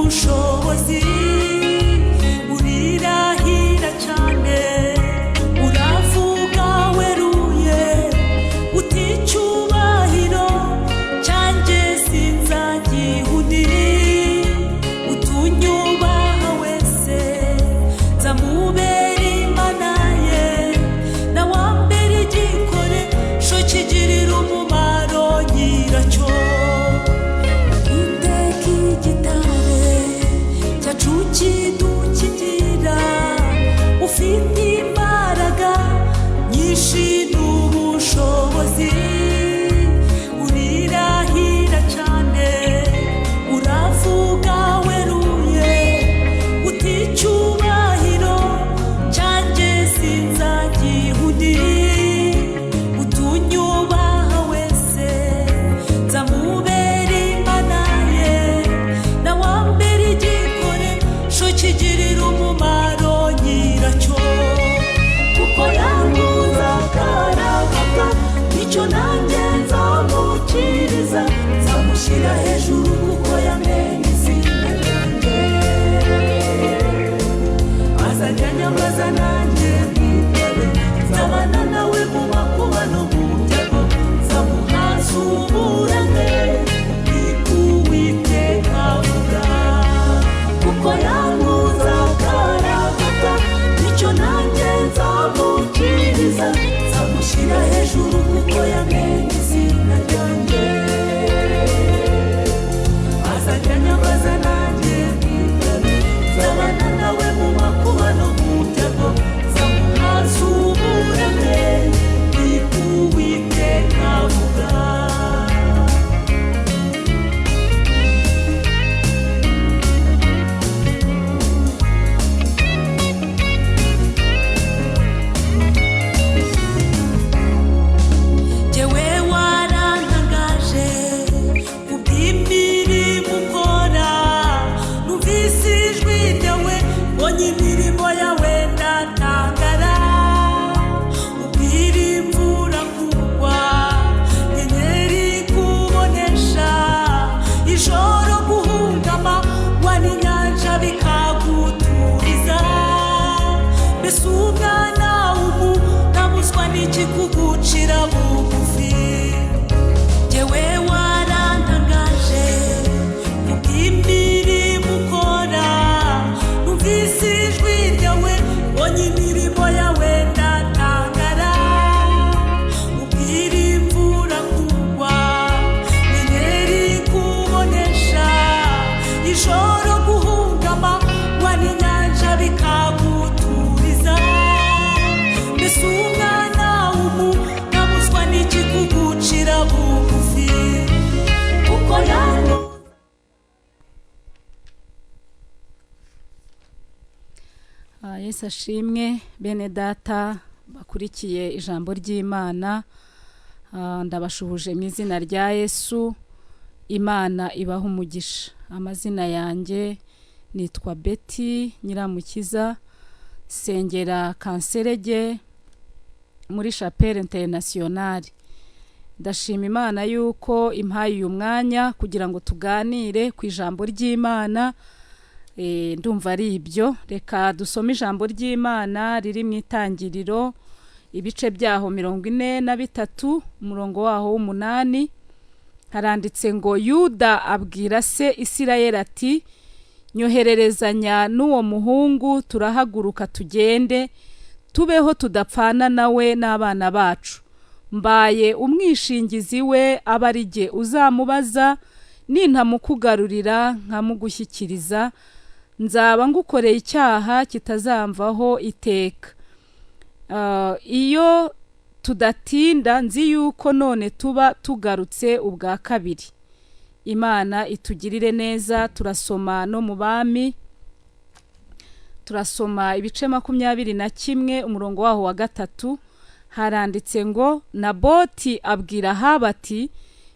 n'ubushobozi urirahira cyane uravuga weruye uticyubahiro cyanjye sinzagihundi utunyubaha wese nzamubera imana ye na wambere igikore sho kigirira umumaro nyiracyo kidukigira ufite imbaraga nyinshi n'ubushobozi urirahira cyane uravuga weruye uticyubahiro cyanjye sinzagihundi utunyubaha wese nzamubera imana ye na wambere igikore kigirira umumaro nyiracyo kuko yanguza karagata nicyo nanjye nzamukiriza nzamushyira hejuru kuko yamenye izina ryanjye azajya nyambaza nanjye mwitebe nzabana nawe mu makuba no mu byago nzamuhaza uburame ikuwiteka avuga kuko yanguza karagata nicyo nanjye nzamukiriza nzamushyira hejuru kuko yamenye izina ryanjye azajya nyambaza nanjye mwitebe nzabana nawe mu makuba no mu byago nzamuhaza uburame ikuwiteka avuga kugucira bugufi jewe warantangaje kubw'imirimo ukora numvise ijwi ryawe mbonye imirimo yawe ndatangara ubwira imvura kugwa inyenyeri kubonesha ijoro guhungama wa n'inyanja bikaguturiza mbese umwana ntabuzwa n'iki kugucira bugufi kuko yangu Yesu ashimwe bene data bakurikiye ijambo ry'Imana ndabashuhuje mu izina rya Yesu Imana ibaha umugisha amazina yanjye nitwa Betty Nyiramukiza sengera Kanserege muri Chapelle Internationale ndashima Imana yuko impaye uyu mwanya kugira ngo tuganire ku ijambo ry'Imana ndumva ari ibyo reka dusome ijambo ry'Imana riri mu itangiriro ibice byaho 43 umurongo waho w'8 haranditse ngo Yuda abwira se Isirayeli ati nyohererezanya n'uwo muhungu turahaguruka tugende tubeho tudapfana nawe n'abana bacu mbaye umwishingizi we abarige uzamubaza nintamukugarurira nkamugushyikiriza nzaba ngukoreye icyaha kitazamvaho iteka iyo tudatinda nzi yuko none tuba tugarutse ubwa kabiri Imana itugirire neza turasoma no mu bami turasoma ibice 21 umurongo waho wa 3 haranditse ngo Naboti abwira Habati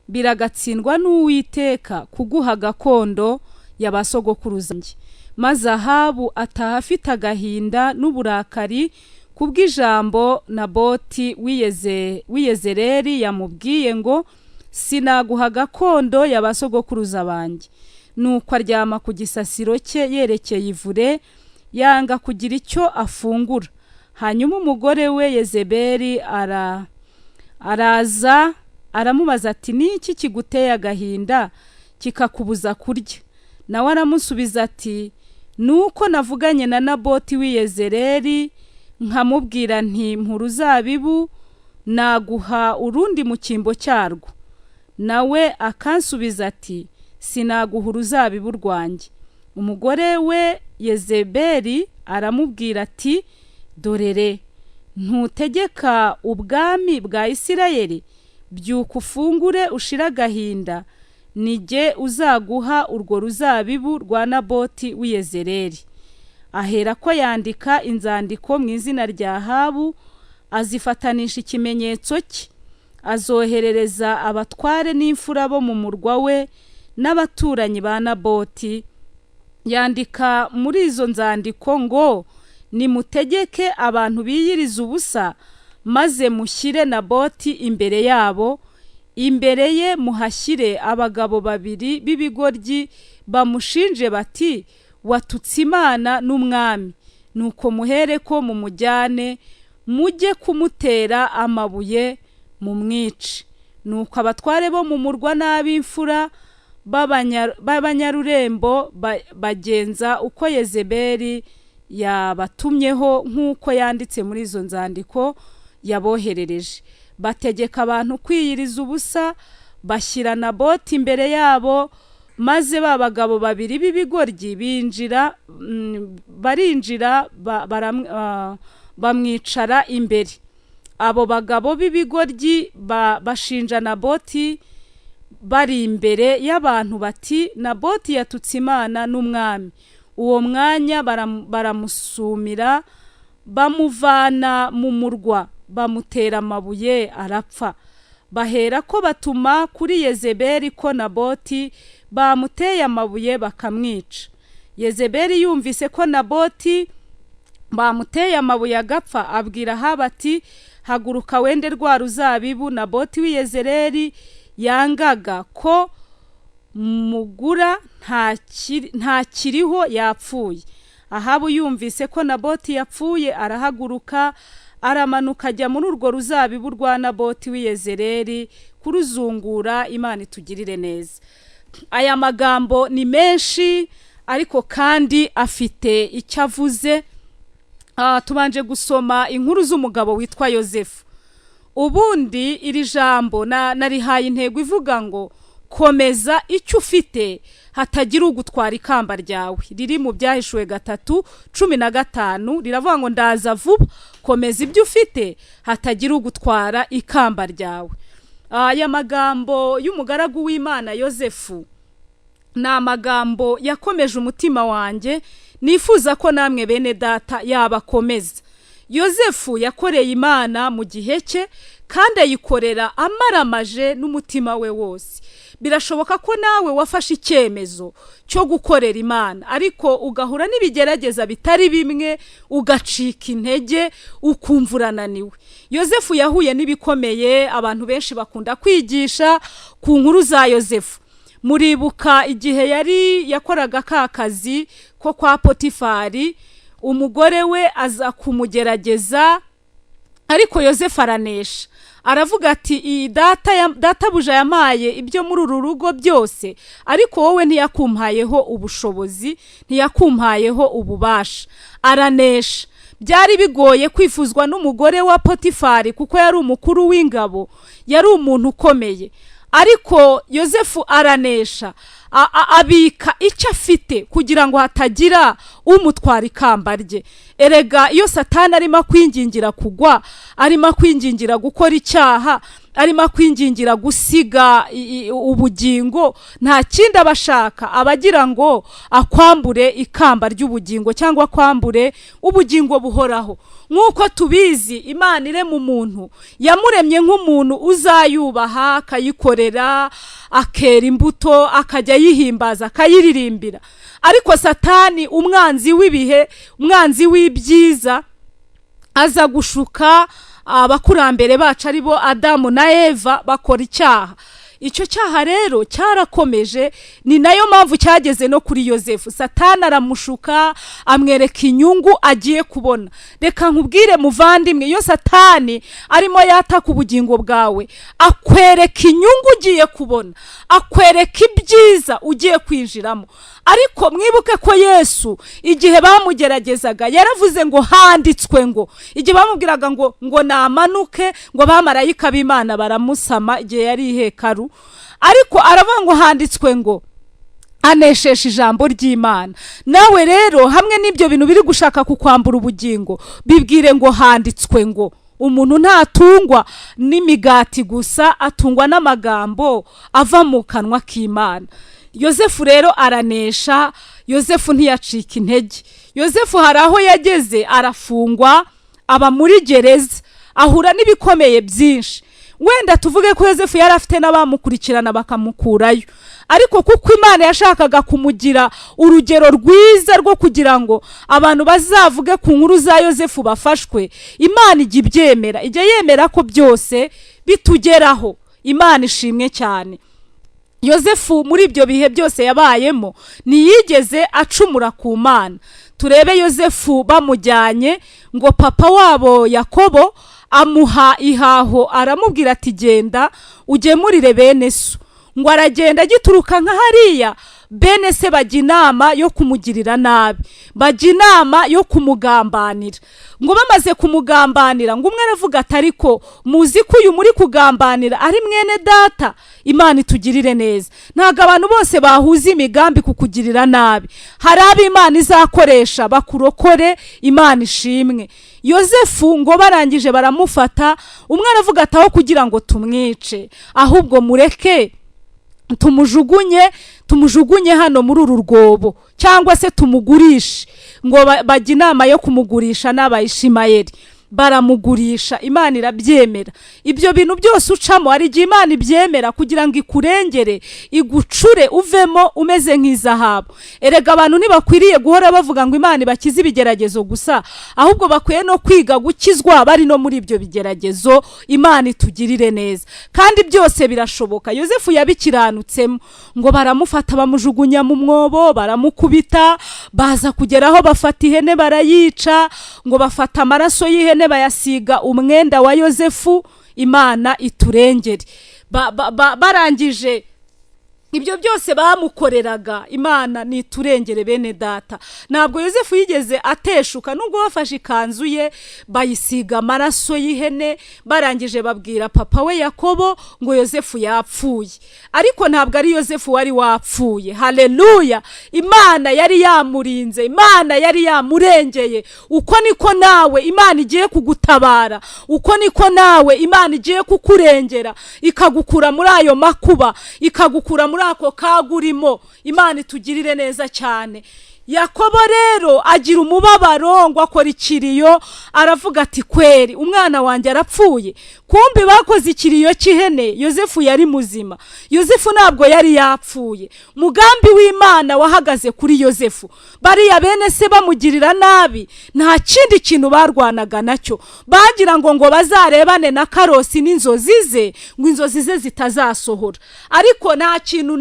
biragatsindwa n'Uwiteka kuguha gakondo y'abasogokuruza nge maze Ahabu atahafite agahinda n'uburakari kubw'ijambo Naboti wiyezereri yamubwiye ngo sinaguha gakondo y'abasogokuruza banjye nuko aryama ku gisasiro cye yerekeye ivure, yanga kugira icyo afungura. Hanyuma umugore we Yezebeli araza aramubaza ati niki kiguteye agahinda kikakubuza kurya? Nawe aramusubiza ati nuko navuganye na Naboti w'i Yezereli nkamubwira nti mpuruzabibu naguha urundi mu cyimbo cyarwo, nawe akansubiza ati sinaguha uruzabibu rwanjye. Umugore we Yezebeli aramubwira ati dorere ntutegeka ubwami bwa Isirayeli, byuka ufungure ushira agahinda, nige uzaguha urwo ruzabibu rwa Naboti w'i Yezereli. Ahera ko yandika inzandiko mu izina rya Ahabu, azifatanisha ikimenyetso cye, azoherereza abatware n'imfura bo mu murwa we n'abaturanyi ba Naboti. Yandika muri izo nzandiko ngo nimutegeke abantu biyiriza ubusa, maze mushyire Naboti imbere yabo, imbere ye muhashyire abagabo babiri b'ibigoryi bamushinje bati watutse Imana n'umwami, nuko muhereko mumujyane mujye kumutera amabuye mu mwici. Nuko abatware bo mu murwa n'ab'imfura b'abanyarurembo bagenza uko Yezebeli yabatumyeho nk'uko yanditse muri izo nzandiko yaboherereje. Bategeka abantu kwiyiriza ubusa, bashyira Naboti imbere yabo, maze ba bagabo babiri b'ibigoryi barinjira bamwicara imbere. Abo bagabo b'ibigoryi bashinja Naboti bari imbere y'abantu bati Naboti yatutse Imana n'umwami. Uwo mwanya baramusumira, bamuvana mu murwa, bamutera amabuye arapfa. Bahera ko batuma kuri Yezebeli ko Naboti bamuteye amabuye bakamwica. Yezebeli yumvise ko Naboti bamuteye amabuye agapfa, abwira Ahabu ati haguruka wende rwa ruzabibu Naboti w'i Yezereli yangaga ko mugura nta kiriho yapfuye. Ahabu yumvise ko Naboti yapfuye arahaguruka aramanuka ajya muri urwo ruzabibu rwa Naboti w'i Yezereli kuruzungura. Imana itugirire neza. Aya magambo ni menshi ariko kandi afite icyo avuze. Tubanje gusoma inkuru z'umugabo witwa Yozefu. Ubundi iri jambo narihaye intego ivuga ngo komeza icyo ufite hatagira ugutwara ikamba ryawe. Riri mu Byahishuwe 3:15 riravuga ngo ndaza vuba, komeza ibyo ufite hatagira ugutwara ikamba ryawe. Aya magambo y'umugaragu w'Imana Yozefu ni amagambo yakomeje umutima wanjye, nifuza ko namwe bene data yabakomeza. Yozefu yakoreye Imana mu gihe cye kandi ayikorera amaramaje n'umutima we wose. Birashoboka ko nawe wafashe icyemezo cyo gukorera Imana ariko ugahura n'ibigerageza bitari bimwe, ugacika intege, ukumva urananiwe. Yozefu yahuye n'ibikomeye. Abantu benshi bakunda kwigisha ku nkuru za Yozefu. Muribuka igihe yakoraga ka kazi ko kwa Potifari, umugore we aza kumugerageza ariko Yozefu aranesha. Aravuga ati iyi databuja yamaye ibyo muri uru rugo byose, ariko wowe ntiyakumpayeho ubushobozi, ntiyakumpayeho ububasha. Aranesha. Byari bigoye kwifuzwa n'umugore wa Potifari kuko yari umukuru w'ingabo, yari umuntu ukomeye. Ariko Yozefu aranesha, abika icyo afite kugira ngo hatagira umutwara ikamba rye. Erega iyo Satani arimo kwingingira kugwa, arimo kwingingira gukora icyaha, arimo kwingingira gusiga ubugingo, nta kindi abashaka, abagira ngo akwambure ikamba ry'ubugingo cyangwa akwambure ubugingo buhoraho. Nk'uko tubizi, Imana irema umuntu, yamuremye nk'umuntu uzayubaha, akayikorera, akera imbuto, akajya yihimbaza, akayiririmbira. Ariko Satani, umwanzi w'ibihe, umwanzi w'ibyiza, aza gushuka abakurambere bacu aribo Adamu na Eva bakora icyaha. icyo cyaha rero cyarakomeje, ni nayo mpamvu cyageze no kuri Yozefu. Satani aramushuka, amwereka inyungu agiye kubona. Reka nkubwire muvandimwe, iyo Satani arimo yataka ubugingo bwawe, akwereka inyungu ugiye kubona, akwereka ibyiza ugiye kwinjiramo. Ariko mwibuke ko Yesu igihe bamugeragezaga yaravuze ngo handitswe ngo, igihe bamubwiraga ngo namanuke, ngo abamarayika b'Imana baramusama igihe yari ihekaru, ariko aravuga ngo handitswe ngo aneshesha ijambo ry'Imana. Nawe rero hamwe n'ibyo bintu biri gushaka kukwambura ubugingo, bibwire ngo handitswe ngo. Umuntu ntatungwa n'imigati gusa, atungwa n'amagambo ava mu kanwa k'Imana. Yozefu rero aranesha. Yozefu ntiyacika intege. Yozefu hari aho yageze arafungwa, aba muri gereza, ahura n'ibikomeye byinshi. Wenda tuvuge ko Yozefu yari afite n'abamukurikirana bakamukurayo, ariko kuko Imana yashakaga kumugira urugero rwiza rwo kugira ngo abantu bazavuge ku nkuru za Yozefu bafashwe, Imana ijya ibyemera, ijya yemera ko byose bitugeraho. Imana ishimwe cyane. Yozefu muri ibyo bihe byose yabayemo ntiyigeze acumura ku Mana. Turebe Yozefu bamujyanye, ngo papa wabo Yakobo amuha ihaho, aramubwira ati genda ugemurire bene so. Ngo aragenda agituruka nka hariya, bene se bajya inama yo kumugirira nabi, bajya inama yo kumugambanira. Ngo bamaze kumugambanira, ngo umwe aravuga ati ariko muzi ko uyu muri kugambanira ari mwene data, Imana itugirire neza. Ntago abantu bose bahuza imigambi kukugirira nabi, hari abo Imana izakoresha bakurokore, Imana ishimwe. Yozefu ngo barangije baramufata, umwe aravuga ati aho kugira ngo tumwice, ahubwo mureke tumujugunye hano muri uru rwobo, cyangwa se tumugurishe. Ngo bajya inama yo kumugurisha n'Abayishimayeli, baramugurisha. Imana irabyemera. Ibyo bintu byose ucamo ari igihe Imana ibyemera kugira ngo ikurengere, igucure uvemo umeze nk'izahabu. Erega abantu ntibakwiriye guhora bavuga ngo Imana ibakize ibigeragezo gusa, ahubwo bakwiye no kwiga gukizwa bari no muri ibyo bigeragezo. Imana itugirire neza, kandi byose birashoboka. Yozefu yabikiranutsemo. Ngo baramufata bamujugunya mu mwobo, baramukubita, baza kugeraho bafata ihene barayica, ngo bafata amaraso y'ihene bayasiga umwenda wa Yozefu. Imana iturengere. Barangije ibyo byose bamukoreraga, Imana niturengere bene data. Ntabwo Yozefu yigeze ateshuka, nubwo bafashe ikanzu ye bayisiga amaraso y'ihene. Barangije babwira papa we Yakobo ngo Yozefu yapfuye, ariko ntabwo ari Yozefu wari wapfuye. Haleluya! Imana yari yamurinze, Imana yari yamurengeye. Uko niko nawe Imana igiye kugutabara, uko niko nawe Imana igiye kukurengera, ikagukura muri ayo makuba, ikagukura muri ako kagurimo. Imana itugirire neza cyane. Yakobo rero agira umubabaro, ngo akora ikiriyo, aravuga ati kweri umwana wanjye arapfuye. Kumbi bakoze ikiriyo cy'ihene, Yozefu yari muzima. Yozefu ntabwo yari yapfuye. Mugambi w'Imana wahagaze kuri Yozefu. Bariya bene se bamugirira nabi, nta kindi kintu barwanaga nacyo. Bagira ngo bazarebane na karosi n'inzozi ze, ngo inzozi ze zitazasohora. Ariko nta kintu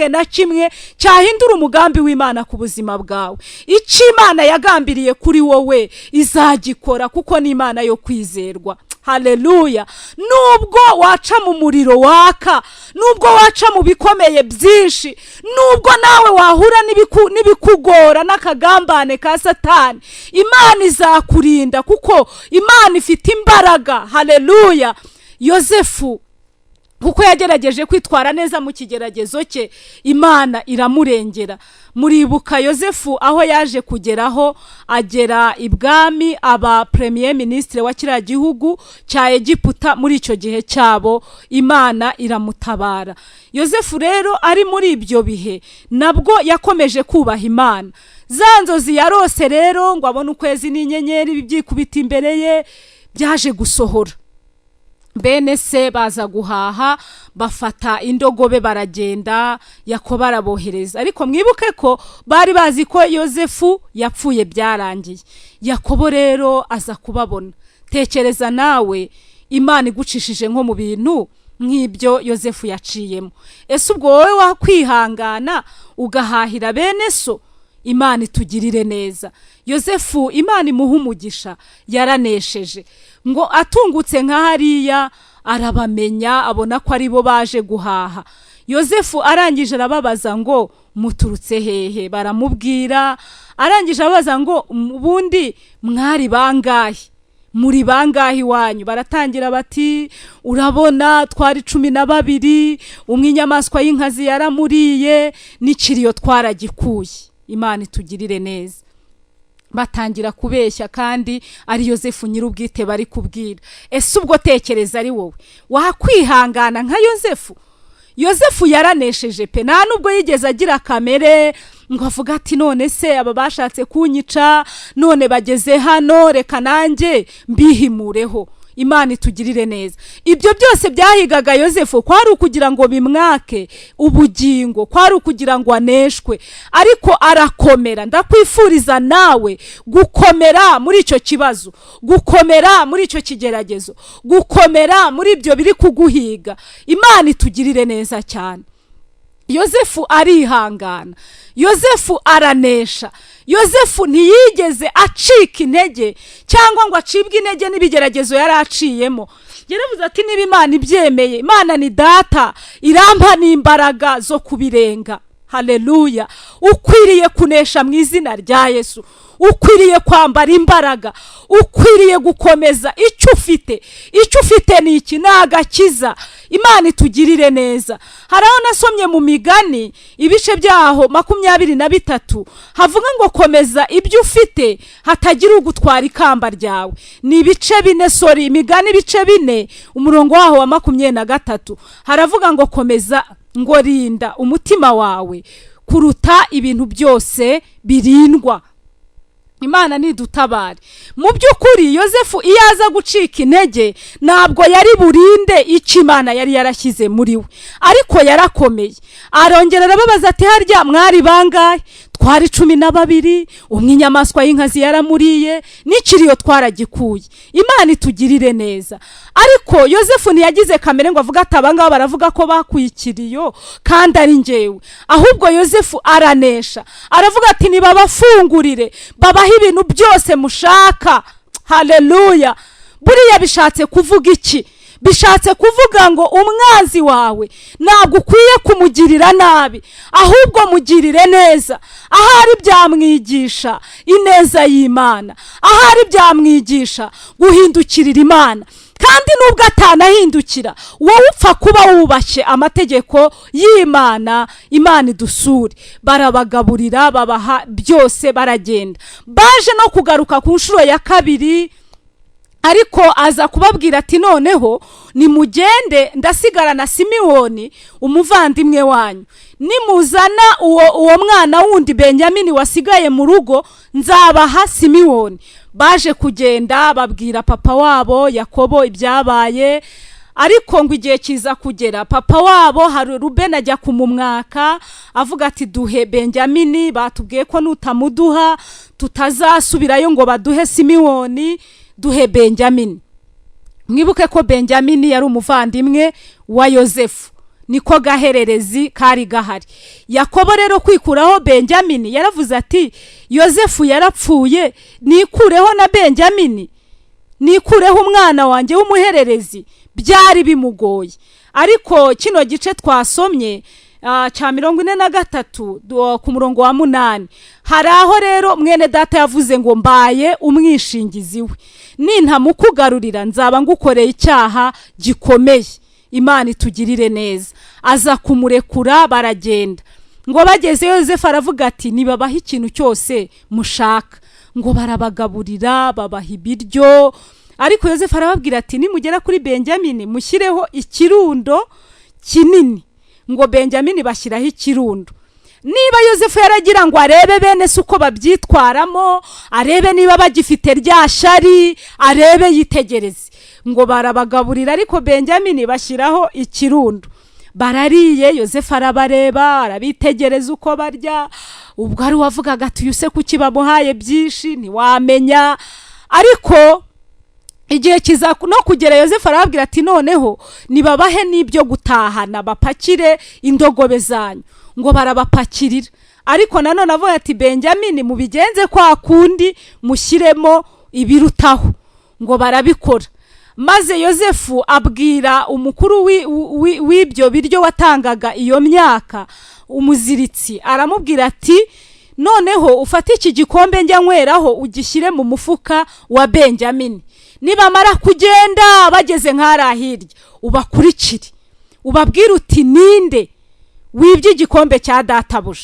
na kimwe cyahindura umugambi w'Imana ku buzima bwawe. Icyo Imana yagambiriye kuri wowe izagikora, kuko ni Imana yo kwizerwa. Haleluya! Nubwo waca mu muriro waka, nubwo waca mu bikomeye byinshi, nubwo nawe wahura n'ibikugora n'akagambane ka Satani, Imana izakurinda, kuko Imana ifite imbaraga. Haleluya! Yozefu kuko yagerageje kwitwara neza mu kigeragezo cye, Imana iramurengera. Muribuka Yozefu aho yaje kugeraho, agera ibwami, aba premier ministre wa kiriya gihugu cya Egiputa muri icyo gihe cyabo. Imana iramutabara. Yozefu rero ari muri ibyo bihe nabwo yakomeje kubaha Imana. Za nzozi yarose rero, ngo abone ukwezi n'inyenyeri byikubita imbere ye, byaje gusohora. Bene se baza guhaha, bafata indogobe baragenda, Yakobo arabohereza. Ariko mwibuke ko bari bazi ko Yozefu yapfuye byarangiye. Yakobo rero aza kubabona. Tekereza nawe, Imana igucishije nko mu bintu nk'ibyo Yozefu yaciyemo. Ese ubwo wowe wakwihangana ugahahira bene so? Imana itugirire neza. Yozefu Imana imuha umugisha, yaranesheje, ngo atungutse nka hariya arabamenya, abona ko ari bo baje guhaha. Yozefu arangije arababaza ngo muturutse hehe? Baramubwira. Arangije ababaza ngo ubundi mwari bangahe? Muri bangahe iwanyu? Baratangira bati urabona twari 12, umwe inyamaswa y'inkazi yaramuriye, n'ikiriyo twaragikuye. Imana itugirire neza. Batangira kubeshya kandi ari Yozefu nyir'ubwite bari kubwira. Ese ubwo tekereza ari wowe wakwihangana nka Yozefu? Yozefu yaranesheje pe, nta nubwo yigeze agira kamere ngo avuga ati none se aba bashatse kunyica, none bageze hano, reka nanjye mbihimureho. Imana itugirire neza. Ibyo byose byahigaga Yozefu kwari ukugira ngo bimwake ubugingo, kwari ukugira ngo aneshwe, ariko arakomera. Ndakwifuriza nawe gukomera muri icyo kibazo, gukomera muri icyo kigeragezo, gukomera muri ibyo biri kuguhiga. Imana itugirire neza cyane. Yozefu arihangana, Yozefu aranesha. Yozefu ntiyigeze acika intege cyangwa ngo acibwe intege n'ibigeragezo yari aciyemo. Yaravuze ati niba Imana ibyemeye, Imana ni data, irampa n'imbaraga zo kubirenga. Haleluya. Ukwiriye kunesha mu izina rya Yesu, ukwiriye kwambara imbaraga, ukwiriye gukomeza icyo ufite. Icyo ufite ni iki? Ni agakiza. Imana itugirire neza. Haraho nasomye mu Migani ibice byaho 23 havuga ngo komeza ibyo ufite hatagira ugutwara ikamba ryawe. Ni ibice 4, Imigani ibice 4 umurongo waho wa 23 haravuga ngo komeza, ngo rinda umutima wawe kuruta ibintu byose birindwa. Imana nidutabare. Mu by'ukuri Yozefu iyo aza gucika intege ntabwo yari burinde icyo Imana yari yarashyize muri we, ariko yarakomeye. Arongera arababaza ati harya mwari bangahe? Twari 12, umwe inyamaswa y'inkazi yaramuriye, n'ikiriyo twaragikuye. Imana itugirire neza. Ariko Yozefu ntiyagize kamere ngo avuga ati abangaba baravuga ko bakuye ikiriyo kandi ari njyewe. Ahubwo Yozefu aranesha, aravuga ati nibabafungurire, babaha ibintu byose mushaka. Haleluya. Buriya bishatse kuvuga iki? Bishatse kuvuga ngo umwanzi wawe ntabwo ukwiye kumugirira nabi, ahubwo mugirire neza. Ahari byamwigisha ineza y'Imana, ahari byamwigisha guhindukirira Imana. Kandi nubwo atanahindukira, wowe upfa kuba wubashye amategeko y'Imana. Imana idusure. Barabagaburira, babaha byose, baragenda. Baje no kugaruka ku nshuro ya 2, ariko aza kubabwira ati noneho nimugende, ndasigara na Simewoni umuvandimwe wanyu. Nimuzana uwo mwana wundi Benyamini wasigaye mu rugo, nzabaha Simewoni. Baje kugenda babwira papa wabo Yakobo ibyabaye, ariko ngo igihe kiza kugera papa wabo hari Rubeni ajya kumumwaka avuga ati duhe Benyamini, batubwiye ko nutamuduha tutazasubirayo ngo baduhe Simewoni, duhe Benyamini. Mwibuke ko Benyamini yari umuvandimwe wa Yozefu, niko gahererezi kari gahari. Yakobo rero kwikuraho Benyamini yaravuze ati Yozefu yarapfuye, nikureho na Benyamini, nikureho umwana wanjye w'umuhererezi. Byari bimugoye. Ariko kino gice twasomye cha 43 ku murongo wa 8 haraho rero mwene data yavuze ngo mbaye umwishingizi we, nintamukugarurira nzaba ngukoreye icyaha gikomeye. Imana itugirire neza. Aza kumurekura, baragenda. Ngo bageze Yozefu aravuga ati nibabaha ikintu cyose mushaka. Ngo barabagaburira, babaha ibiryo. Ariko Yozefu arababwira ati nimugera kuri Benyamini mushyireho ikirundo kinini. Ngo Benyamini bashyiraho ikirundo. Niba Yozefu yaragira ngo arebe bene se uko babyitwaramo, arebe niba bagifite rya shari, arebe yitegereze. Ngo barabagaburira, ariko Benyamini bashyiraho ikirundo. Barariye, Yozefu arabareba, arabitegereza uko barya. Ubwo ari wavugaga ati yuse kuki bamuhaye byinshi ntiwamenya. Ariko igihe kiza no kugera Yozefu arababwira ati noneho nibabahe n'ibyo gutahana bapakire indogobe zanyu, ngo barabapakirira. Ariko nanone avuga ati Benjamini mubigenze kwa kundi mushyiremo ibirutaho, ngo barabikora. Maze Yozefu abwira umukuru w'ibyo biryo watangaga iyo myaka, umuziritsi, aramubwira ati noneho ufate iki gikombe njya nyweraho ugishyire mu mufuka wa Benjamini, nibamara kugenda bageze nk'ara hirya ubakurikire, ubabwire uti ninde wibye igikombe cya databuja.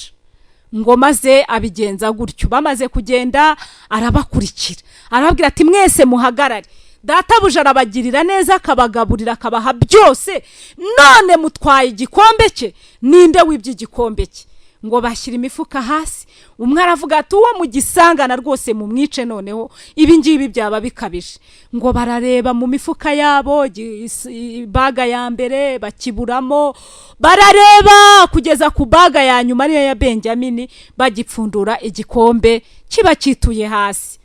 Ngo maze abigenza gutyo. Bamaze kugenda arabakurikira, arababwira ati mwese muhagarare, databuja arabagirira neza akabagaburira akabaha byose, none mutwaye igikombe cye, ninde wibye igikombe cye? Ngo bashyira imifuka hasi. Umwe aravuga ati uwo mugisangana rwose mu mwice, noneho ibi ngibi byaba bikabije. Ngo barareba mu mifuka yabo, baga ya mbere bakiburamo, barareba kugeza ku baga ya nyuma ariyo ya Benjamini, bagipfundura igikombe kiba cyituye hasi.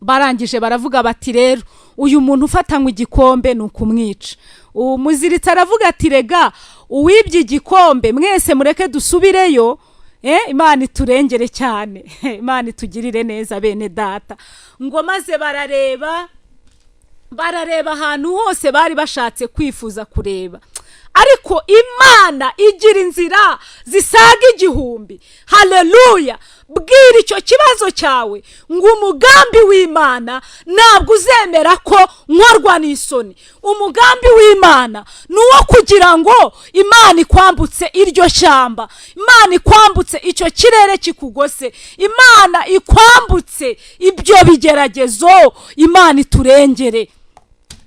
Barangije baravuga bati rero uyu muntu ufatanywe igikombe ni ukumwica. Umuziritsi aravuga ati rega uwibye igikombe mwese mureke dusubireyo, Imana iturengere cyane, Imana itugirire neza bene data. Ngo maze barareba ahantu hose bari bashatse kwifuza kureba, ariko Imana igira inzira zisaga 1000. Haleluya! Bwira icyo kibazo cyawe ngo umugambi w'Imana ntabwo uzemera ko nkorwa n'isoni. Umugambi w'Imana nuwo kugira ngo Imana ikwambutse iryo shyamba, Imana ikwambutse icyo kirere kikugose, Imana ikwambutse ibyo bigeragezo, Imana iturengere.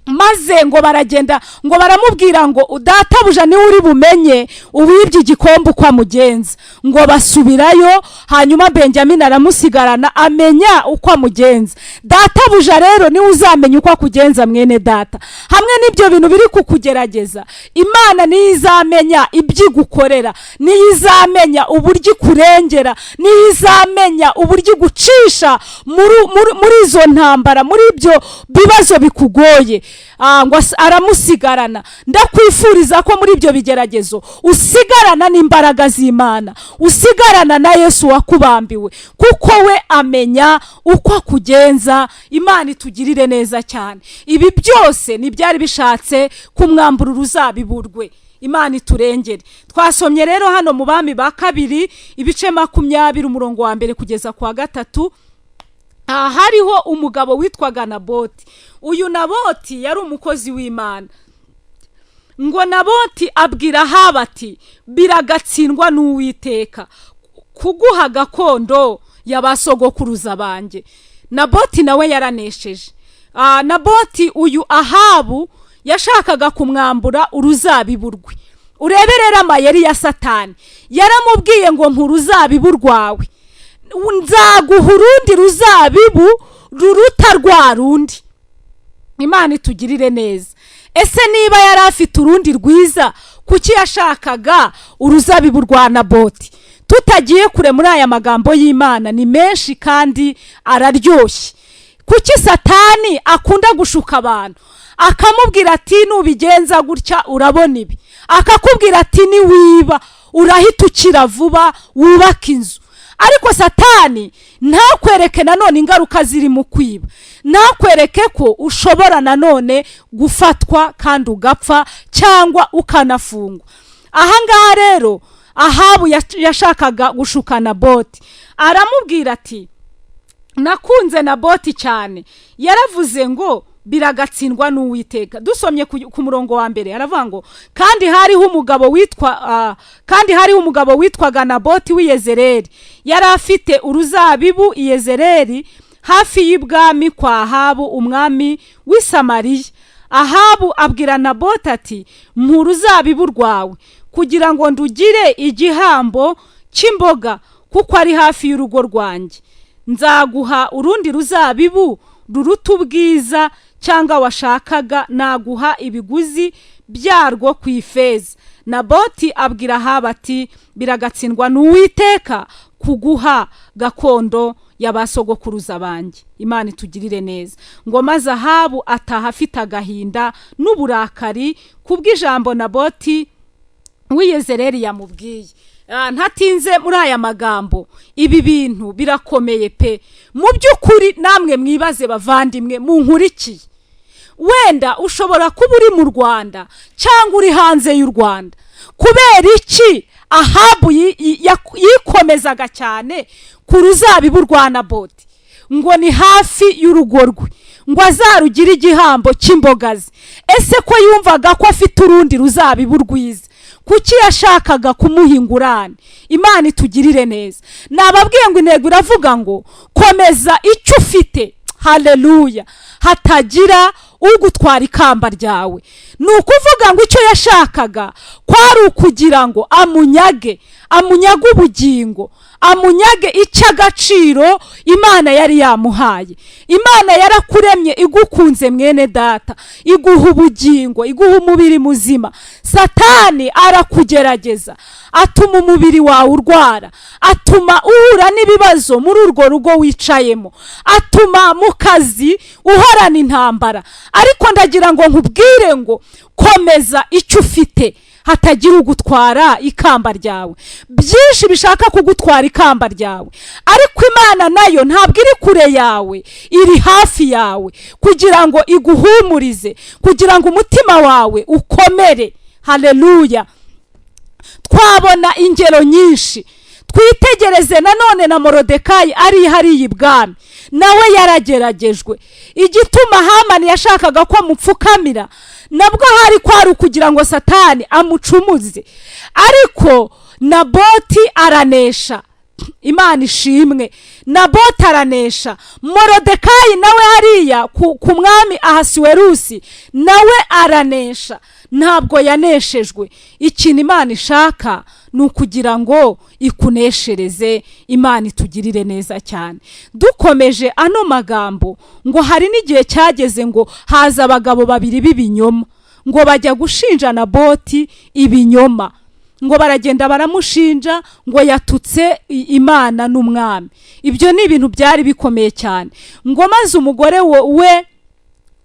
Maze ngo baragenda, ngo baramubwira ngo udatabuja niwe uri bumenye uwibye igikombe uko amugenza. Ngo basubirayo, hanyuma Benjamini aramusigarana amenya uko amugenza. Databuja rero niwe uzamenya uko akugenza mwene data. Hamwe n'ibyo bintu biri kukugerageza, Imana niyo izamenya ibyo igukorera, niyo izamenya uburyo ikurengera, niyo izamenya uburyo igucisha muri izo ntambara, muri ibyo bibazo bikugoye. Ngo aramusigarana. Ndakwifuriza ko muri ibyo bigeragezo usigarana n'imbaraga z'Imana, usigarana na Yesu wakubambiwe, kuko we amenya uko akugenza. Imana itugirire neza cyane. Ibi byose ntibyari bishatse kumwambura uruzabiburwe. Imana iturengere. Twasomye rero hano mu Bami ba kabiri ibice 20 umurongo wa mbere kugeza kwa 3. Hariho umugabo witwaga Naboti. Uyu Naboti yari umukozi w'Imana. Ngo Naboti abwira Ahabu ati biragatsindwa n'Uwiteka kuguha gakondo y'abasogokuruza banjye. Naboti nawe yaranesheje. Naboti uyu Ahabu yashakaga kumwambura uruzabiburwe. Ureberera amayeri ya Satani. Yaramubwiye ngo nturuzabibu rwawe, nzaguha urundi ruzabibu ruruta rwa rundi. Imana itugirire neza. Ese niba yari afite urundi rwiza, kuki yashakaga uruzabibu rwa Naboti? Tutagiye kure muri aya magambo y'Imana ni menshi kandi araryoshye. Kuki Satani akunda gushuka abantu, akamubwira ati nubigenza gutya urabona ibi, akakubwira ati niwiba urahita ukira vuba wubaka inzu. Ariko Satani ntakwereke nanone ingaruka ziri mu kwiba, ntakwereke ko ushobora nanone gufatwa kandi ugapfa cyangwa ukanafungwa. Ahangaha rero Ahabu yashakaga gushuka Naboti. Aramubwira ati nakunze Naboti cyane, yaravuze ngo biragatsindwa n'Uwiteka. Dusomye ku murongo wa mbere aravuga ngo kandi hariho umugabo witwaga Naboti w'Iyezereli, yari afite uruzabibu i Yezereli hafi y'ibwami kwa Ahabu umwami w'i Samariya. Ahabu abwira Naboti ati mpa uruzabibu rwawe kugira ngo ndugire igihambo cy'imboga, kuko ari hafi y'urugo rwanjye. Nzaguha urundi ruzabibu ruruta ubwiza, cyangwa washakaga naguha ibiguzi byarwo ku ifeza. Naboti abwira Ahabu ati biragatsindwa n'Uwiteka kuguha gakondo y'abasogokuruza banjye. Imana itugirire neza. Ngo maze Ahabu ataha afite agahinda n'uburakari kubw'ijambo Naboti w'Iyezereli yamubwiye. Ntatinze muri aya magambo, ibi bintu birakomeye pe. Mu by'ukuri namwe mwibaze bavandimwe munkurikiye, wenda ushobora kuba uri mu Rwanda cyangwa uri hanze y'u Rwanda. Kubera iki Ahabu yikomezaga cyane ku ruzabibu rwa Naboti? Ngo ni hafi y'urugo rwe, ngo azarugire igihambo cy'imbogazi. Ese ko yumvaga ko afite urundi ruzabibu rwiza, kuki yashakaga kumuha ingurane? Imana itugirire neza. Nababwiye ngo intego iravuga ngo komeza icyo ufite. Haleluya. Hatagira ugutwara ikamba ryawe. Ni ukuvuga ngo icyo yashakaga kwari ukugira ngo amunyage ubugingo, amunyage icy'agaciro Imana yari yamuhaye. Imana yarakuremye igukunze mwene data, iguha ubugingo, iguha umubiri muzima. Satani arakugerageza, atuma umubiri wawe urwara, atuma uhura n'ibibazo muri urwo rugo wicayemo, atuma mu kazi uhorana intambara. Ariko ndagira ngo nkubwire ngo komeza icyo ufite, hatagira ugutwara ikamba ryawe. Byinshi bishaka kugutwara ikamba ryawe, ariko Imana nayo ntabwo iri kure yawe, iri hafi yawe kugira ngo iguhumurize, kugira ngo umutima wawe ukomere. Haleluya. Twabona ingero nyinshi. Twitegereze nanone na Morodekayi ari hariya ibwami, nawe yarageragejwe. Igituma Hamani yashakaga ko amupfukamira nabwo hari kwari kugira ngo Satani amucumuze, ariko Naboti aranesha. Imana ishimwe. Naboti aranesha. Morodekayi nawe hariya ku mwami Ahasuwerusi nawe aranesha. Ntabwo yaneshejwe. Ikintu Imana ishaka ni ukugira ngo ikuneshereze. Imana itugirire neza cyane. Dukomeje ano magambo, ngo hari n'igihe cyageze ngo haza abagabo babiri b'ibinyoma, ngo bajya gushinja Naboti ibinyoma. Ngo baragenda baramushinja ngo yatutse Imana n'umwami. Ibyo ni ibintu byari bikomeye cyane. Ngo maze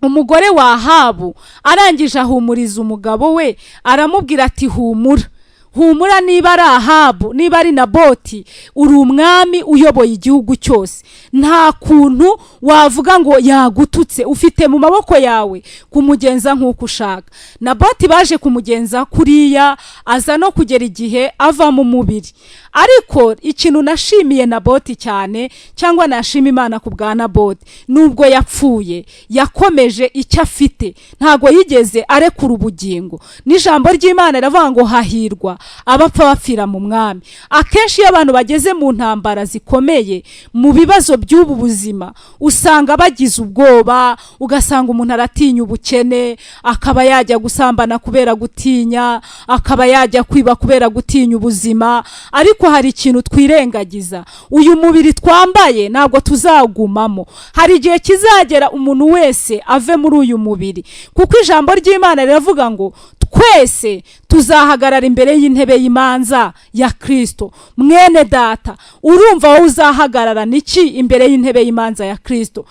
umugore wa Ahabu arangije ahumuriza umugabo we, aramubwira ati humura, niba ari Ahabu, niba ari Naboti, uri umwami uyoboye igihugu cyose. Nta kuntu wavuga ngo yagututse. Ufite mu maboko yawe kumugenza nk'uko ushaka. Naboti baje kumugenza kuriya, aza no kugera igihe ava mu mubiri. Ariko ikintu nashimiye Naboti cyane, cyangwa nashima Imana ku bwa Naboti, nubwo yapfuye yakomeje icyo afite, ntago yigeze arekura ubugingo. N'ijambo ry'Imana riravuga ngo hahirwa abapfa bapfira mu mwami. Akenshi iyo abantu bageze mu ntambara zikomeye, mu bibazo by'ubu buzima, usanga bagize ubwoba, ugasanga umuntu aratinya ubukene, akaba yajya gusambana kubera gutinya, akaba yajya kwiba kubera gutinya ubuzima. Ariko hari ikintu twirengagiza, uyu mubiri twambaye ntabwo tuzagumamo. Hari igihe kizagera umuntu wese ave muri uyu mubiri, kuko ijambo ry'Imana riravuga ngo twese tuzahagarara imbere y'intebe y'imanza ya Kristo. Mwene data, urumva wowe uzahagarara niki imbere y'intebe y'imanza ya Kristo?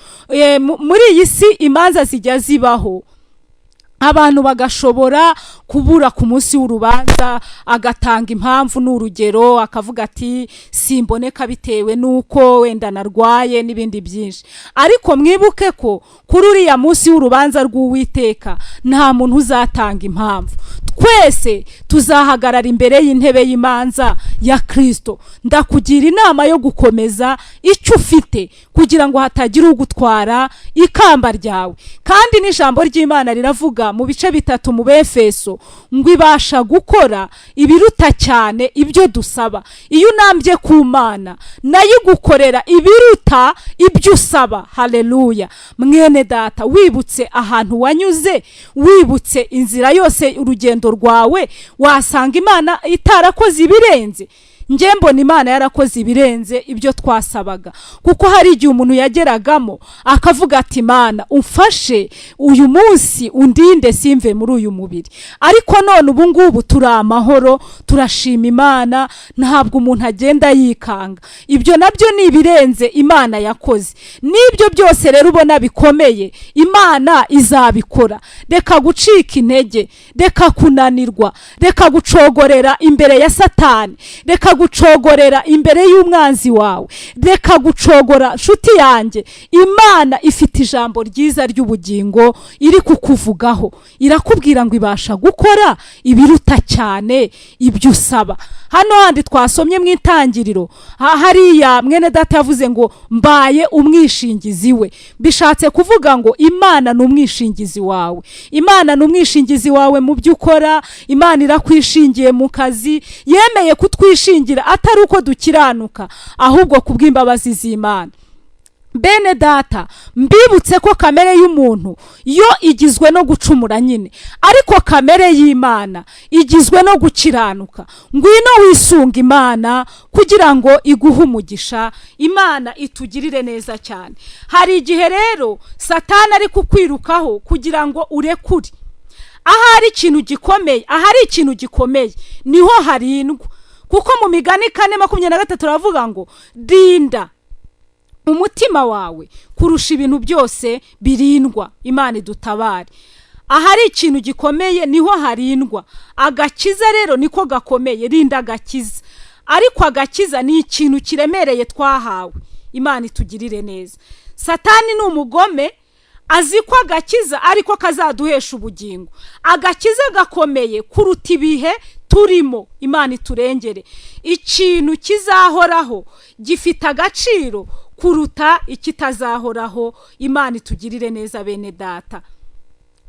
Muri iyi si imanza zijya zibaho, abantu bagashobora kubura ku munsi w'urubanza, agatanga impamvu n'urugero, akavuga ati simboneka bitewe nuko wenda narwaye n'ibindi byinshi. Ariko mwibuke ko kuri uriya munsi w'urubanza rw'Uwiteka nta muntu uzatanga impamvu. Twese tuzahagarara imbere y'intebe y'imanza ya Kristo. Ndakugira inama yo gukomeza icyo ufite kugira ngo hatagira ugutwara ikamba ryawe. Kandi n'ijambo ry'Imana riravuga mu bice 3 mu Befeso ngo ibasha gukora ibiruta cyane ibyo dusaba. Iyo unambye ku Mana nayo igukorera ibiruta ibyo usaba. Haleluya. Mwene data, wibutse ahantu wanyuze, wibutse inzira yose urugendo rwawe, wasanga Imana itarakoze ibirenze. njye mbona Imana yarakoze ibirenze ibyo twasabaga, kuko hari igihe umuntu yageragamo akavuga ati Imana umfashe uyu munsi undinde simve muri uyu mubiri, ariko none ubu ngubu turi amahoro, turashima Imana, ntabwo umuntu agenda yikanga. Ibyo nabyo ni ibirenze Imana yakoze. N'ibyo byose rero ubona bikomeye Imana izabikora. Reka gucika intege, reka kunanirwa, reka gucogorera imbere ya Satani, reka gucogorera imbere y'umwanzi wawe, reka gucogora. Nshuti yanjye, Imana ifite ijambo ryiza ry'ubugingo iri kukuvugaho, irakubwira ngo ibasha gukora ibiruta cyane ibyo usaba. Hano handi twasomye mu Itangiriro, hariya mwene data yavuze ngo mbaye umwishingizi we. Bishatse kuvuga ngo Imana ni umwishingizi wawe, Imana ni umwishingizi wawe mu byo ukora. Imana irakwishingiye mu kazi, yemeye kutwishingira atari uko dukiranuka, ahubwo kubw'imbabazi z'Imana. Bene data, mbibutse ko kamere y'umuntu yo igizwe no gucumura nyine, ariko kamere y'Imana igizwe no gukiranuka. Ngwino wisunga Imana kugira ngo iguhe umugisha. Imana itugirire neza cyane. Hari igihe rero Satani ari kukwirukaho kugira ngo urekure. Ahari ikintu gikomeye, ahari ikintu gikomeye niho harindwa, kuko mu Migani 4:23 turavuga ngo rinda umutima wawe kurusha ibintu byose birindwa. Imana idutabare. Ahari ikintu gikomeye niho harindwa. Agakiza rero niko gakomeye, rinda agakiza. Ariko agakiza ni ikintu kiremereye twahawe. Imana itugirire neza. Satani ni umugome, azi ko agakiza ariko kazaduhesha ubugingo. Agakiza gakomeye kuruta ibihe turimo. Imana iturengere. Ikintu kizahoraho gifite agaciro kuruta ikitazahoraho. Imana itugirire neza bene data.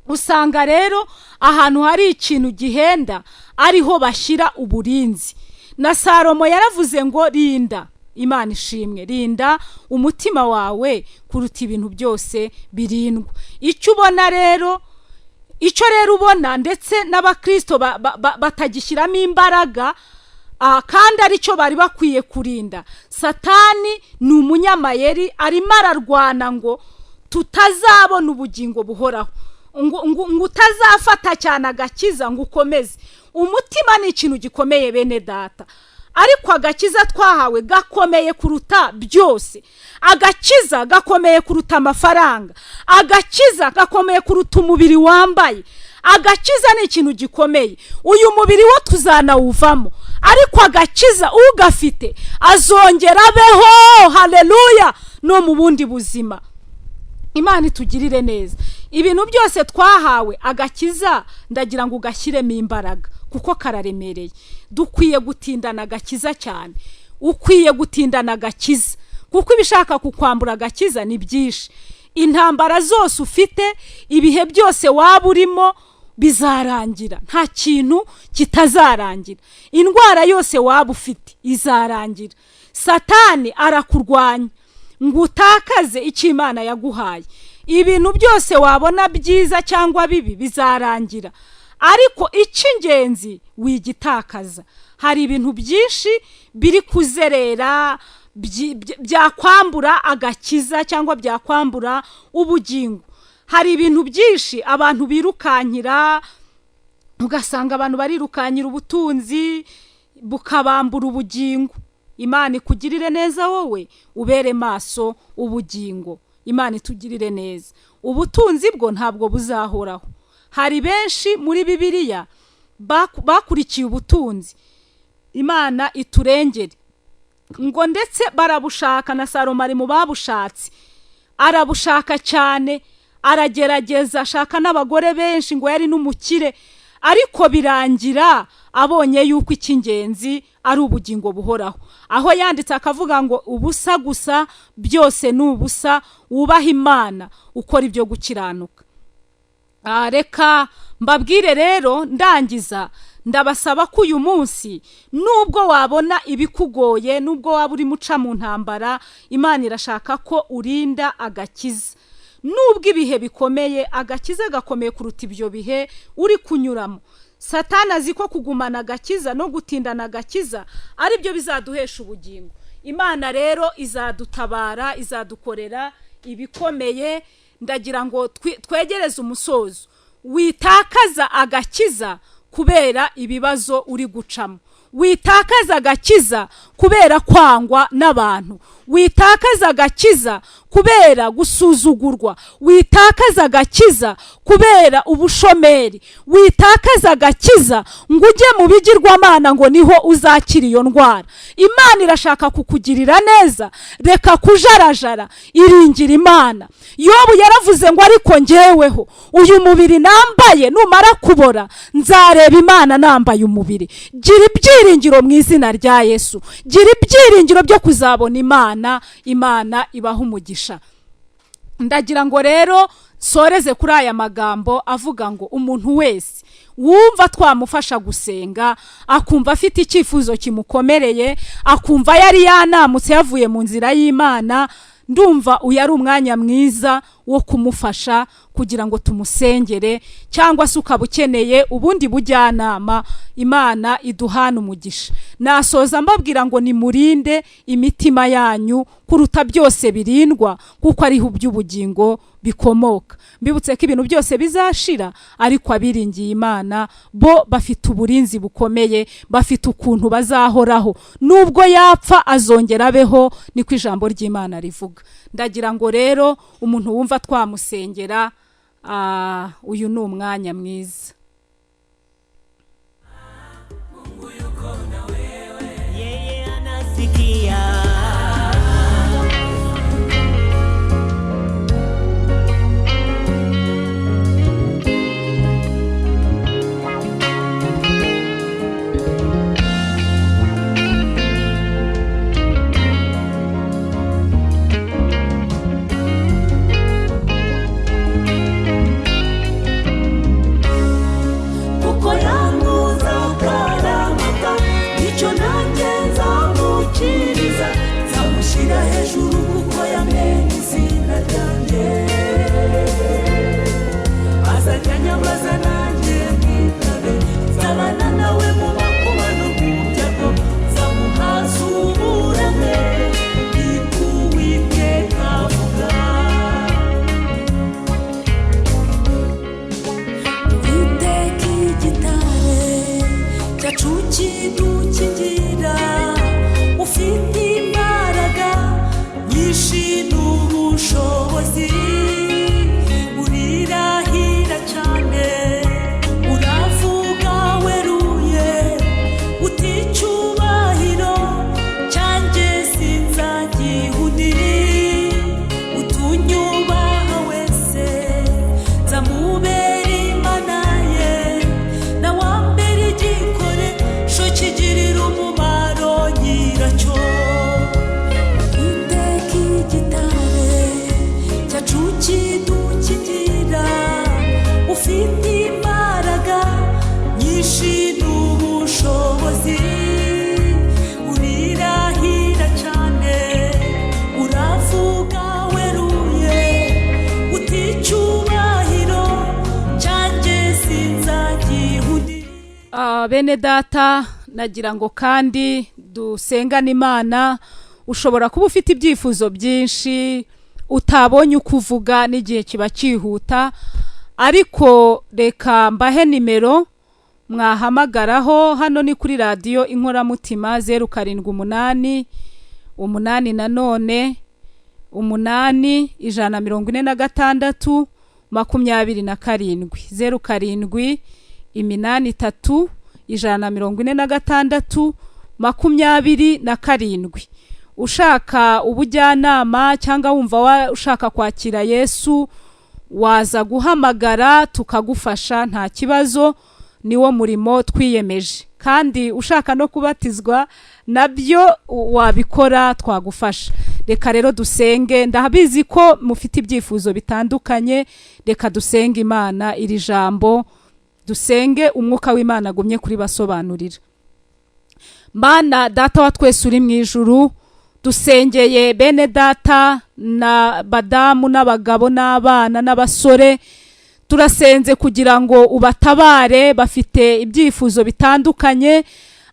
Usanga rero ahantu hari ikintu gihenda ariho bashyira uburinzi. Na Salomo yaravuze ngo rinda. Imana ishimwe, rinda umutima wawe kuruta ibintu byose birindwa. Icyo ubona rero, icyo rero ubona ndetse n'abakristo batagishyiramo imbaraga, kandi aricyo bari bakwiye kurinda. Satani ni umunyamayeri, arimo ararwana ngo tutazabona ubugingo buhoraho, ngo utazafata cyane agakiza ngo ukomeze. Umutima ni ikintu gikomeye bene data, ariko agakiza twahawe gakomeye kuruta byose. Agakiza gakomeye kuruta amafaranga, agakiza gakomeye kuruta umubiri wambaye. Agakiza ni ikintu gikomeye. Uyu mubiri wo tuzanawuvamo, ariko agakiza ugafite azongera abeho, haleluya, no mu bundi buzima. Imana itugirire neza. Ibintu byose twahawe agakiza ndagira ngo ugashyiremo imbaraga, kuko kararemereye. Dukwiye gutindana agakiza cyane. Ukwiye gutindana agakiza, kuko ibishaka kukwambura agakiza ni byinshi. Intambara zose ufite, ibihe byose waba urimo bizarangira, nta kintu kitazarangira. Indwara yose waba ufite izarangira. Satani arakurwanya ngo utakaze icyo Imana yaguhaye. Ibintu byose wabona byiza cyangwa bibi bizarangira, ariko icy'ingenzi wigitakaza. Hari ibintu byinshi biri kuzerera byakwambura agakiza cyangwa byakwambura ubugingo. Hari ibintu byinshi abantu birukankira, ugasanga abantu barirukanyira ubutunzi bukabambura ubugingo. Imana ikugirire neza wowe ubere maso ubugingo. Imana itugirire neza. Ubutunzi bwo ntabwo buzahoraho. Hari benshi muri Bibiliya bakurikiye ubutunzi. Imana iturengere. Ngo ndetse barabushaka, na Salomo ari mu babushatse. Arabushaka cyane, aragerageza, ashaka n'abagore benshi, ngo yari n'umukire, ariko birangira abonye yuko icy'ingenzi ari ubugingo buhoraho. Aho yanditse akavuga ngo ubusa gusa byose ni ubusa, wubaha Imana ukora ibyo gukiranuka. Reka mbabwire rero ndangiza, ndabasaba ko uyu munsi nubwo wabona ibikugoye, nubwo waba uri muca mu ntambara, Imana irashaka ko urinda agakiza. Nubwo ibihe bikomeye, agakiza gakomeye kuruta ibyo bihe uri kunyuramo. Satani azi ko kugumana agakiza no gutindana agakiza ari byo bizaduhesha ubugingo. Imana rero izadutabara, izadukorera ibikomeye. Ndagira ngo twegereze umusozo. Witakaza agakiza kubera ibibazo uri gucamo. Witakaza agakiza kubera kwangwa n'abantu. Witakaza agakiza kubera gusuzugurwa. Witakaza agakiza kubera ubushomeri. Witakaza agakiza ngo ujye mu bigirwamana ngo niho uzakira iyo ndwara. Imana irashaka kukugirira neza. Reka kujarajara, iringira Imana. Yobu yaravuze ngo ariko njyeweho uyu mubiri nambaye numara kubora nzareba Imana nambaye umubiri. Gira ibyiringiro mu izina rya Yesu. Gira ibyiringiro byo kuzabona Imana. Imana ibaha umugisha. Ndagira ngo rero soreze kuri aya magambo avuga ngo umuntu wese wumva twamufasha gusenga, akumva afite icyifuzo kimukomereye, akumva yari yanamutse yavuye mu nzira y'Imana, ndumva uyu ari umwanya mwiza wo kumufasha kugira ngo tumusengere, cyangwa se ukaba ukeneye ubundi bujyanama. Imana iduhana umugisha. Nasoza mbabwira ngo nimurinde imitima yanyu kuruta byose birindwa, kuko ariho by'ubugingo bikomoka. Mbibutse ko ibintu byose bizashira, ariko abiringiye Imana bo bafite uburinzi bukomeye, bafite ukuntu bazahoraho. Nubwo yapfa azongera abeho, niko ijambo ry'Imana rivuga. Ndagira ngo rero umuntu wumva twamusengera, uyu ni umwanya mwiza. Yeye anasikia. Bene data, nagira ngo kandi dusengane Imana. Ushobora kuba ufite ibyifuzo byinshi utabonye uko uvuga n'igihe kiba cyihuta, ariko reka mbahe nimero mwahamagaraho. Hano ni kuri radio Inkoramutima 078 8 nanone 8 146 27 07 83 146 27. Ushaka ubujyanama cyangwa wumva ushaka kwakira Yesu, waza guhamagara tukagufasha, nta kibazo. Niwo murimo twiyemeje. Kandi ushaka no kubatizwa nabyo wabikora, twagufasha. Reka rero dusenge. Ndabizi ko mufite ibyifuzo bitandukanye. Reka dusenge Imana iri jambo, dusenge umwuka w'Imana agumye kuri basobanurira. Mana data wa twese uri mu ijuru, dusengeye bene data na badamu n'abagabo n'abana n'abasore, turasenze kugira ngo ubatabare, bafite ibyifuzo bitandukanye,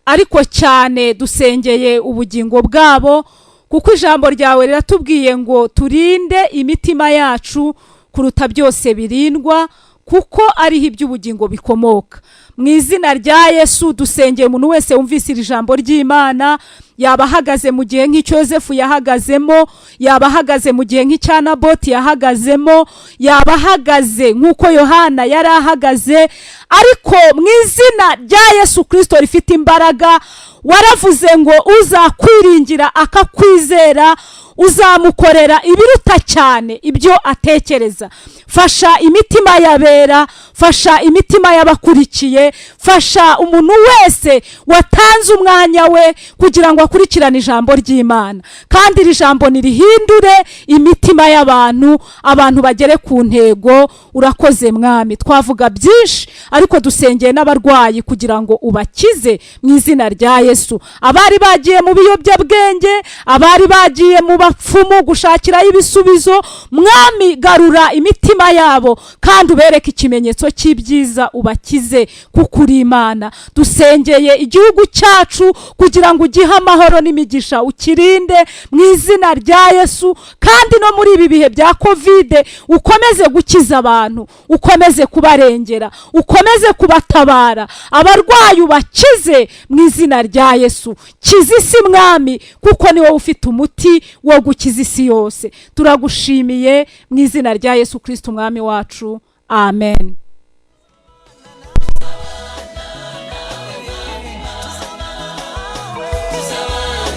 ariko cyane dusengeye ubugingo bwabo, kuko ijambo ryawe riratubwiye ngo turinde imitima yacu kuruta byose birindwa, kuko ariho iby'ubugingo bikomoka. Mu izina rya Yesu dusengeye umuntu wese wumvise iri jambo ry'Imana, yaba ahagaze mu gihe nk'icyo Yosefu yahagazemo, yaba ahagaze mu gihe nk'icya Naboti yahagazemo, yaba ahagaze nk'uko Yohana yari ahagaze, ariko mu izina rya Yesu Kristo rifite imbaraga, waravuze ngo uzakwiringira akakwizera uzamukorera ibiruta cyane ibyo atekereza. Fasha imitima y'abera, fasha imitima y'abakurikiye, fasha umuntu wese watanze umwanya we kugira ngo akurikirane ijambo ry'Imana, kandi iri jambo nirihindure imitima y'abantu, abantu bagere ku ntego. Urakoze Mwami, twavuga byinshi ariko dusengeye n'abarwayi kugira ngo ubakize mu izina rya Yesu. Abari bagiye mu biyobyabwenge, abari bagiye mu bapfumu gushakirayo ibisubizo, Mwami garura imitima yabo kandi ubereke ikimenyetso cy'ibyiza, ubakize kuko uri Imana. Dusengeye igihugu cyacu kugira ngo ugihe amahoro n'imigisha, ukirinde mu izina rya Yesu, kandi no muri ibi bihe bya COVID ukomeze gukiza abantu, ukomeze kubarengera, ukomeze kubatabara, abarwayi ubakize mu izina rya Yesu. Kiza isi Mwami, kuko ni wowe ufite umuti wo gukiza isi yose. Turagushimiye mu izina rya Yesu Kristo Umwami wacu, amen.